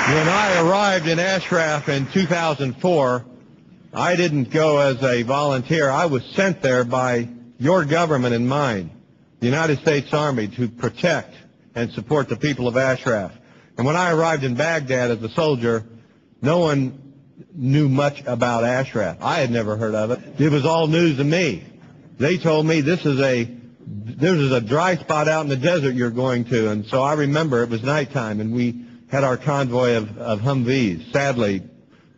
When I arrived in Ashraf in 2004, I didn't go as a volunteer. I was sent there by your government and mine, the United States Army, to protect and support the people of Ashraf. And when I arrived in Baghdad as a soldier, no one knew much about Ashraf. I had never heard of it. It was all news to me. They told me this is a dry spot out in the desert you're going to. And so I remember it was nighttime, and we had our convoy of Humvees. Sadly,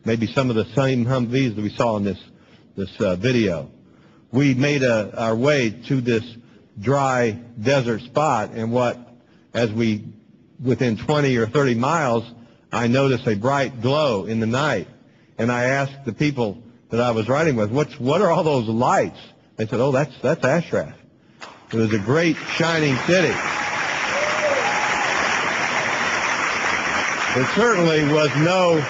maybe some of the same Humvees that we saw in this video. We made our way to this dry desert spot, and within 20 or 30 miles, I noticed a bright glow in the night. And I asked the people that I was riding with, what are all those lights? They said, oh, that's Ashraf. It was a great shining city. It certainly was no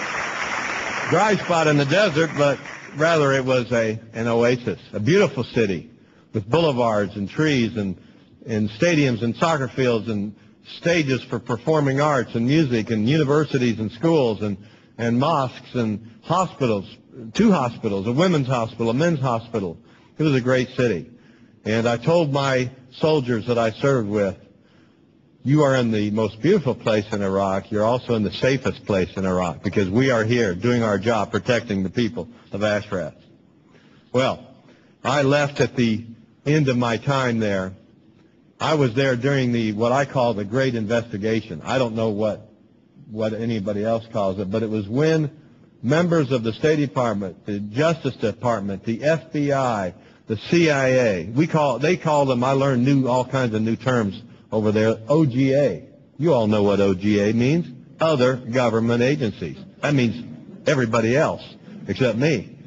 dry spot in the desert, but rather it was an oasis, a beautiful city with boulevards and trees and stadiums and soccer fields and stages for performing arts and music and universities and schools and mosques and hospitals, 2 hospitals, a women's hospital, a men's hospital. It was a great city. And I told my soldiers that I served with, you are in the most beautiful place in Iraq. You're also in the safest place in Iraq, because we are here doing our job protecting the people of Ashraf. Well, I left at the end of my time there. I was there during what I call the Great Investigation. I don't know what anybody else calls it, but it was when members of the State Department, the Justice Department, the FBI, the CIA, they call them, I learned all kinds of new terms over there, OGA. You all know what OGA means. Other government agencies. That means everybody else except me.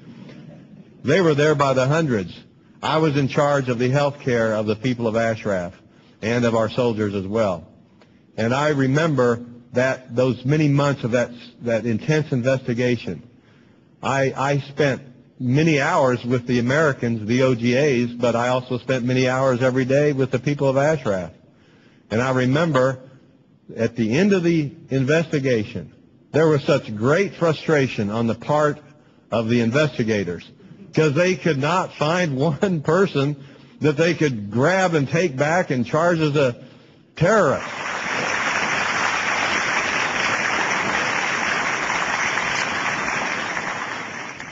They were there by the hundreds. I was in charge of the health care of the people of Ashraf and of our soldiers as well. And I remember those many months of that intense investigation. I spent many hours with the Americans, the OGAs, but I also spent many hours every day with the people of Ashraf. And I remember at the end of the investigation, there was such great frustration on the part of the investigators because they could not find one person that they could grab and take back and charge as a terrorist.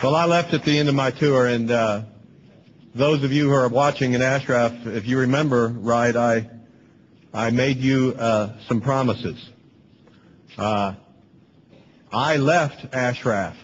Well, I left at the end of my tour, and those of you who are watching in Ashraf, if you remember right, I made you some promises. I left Ashraf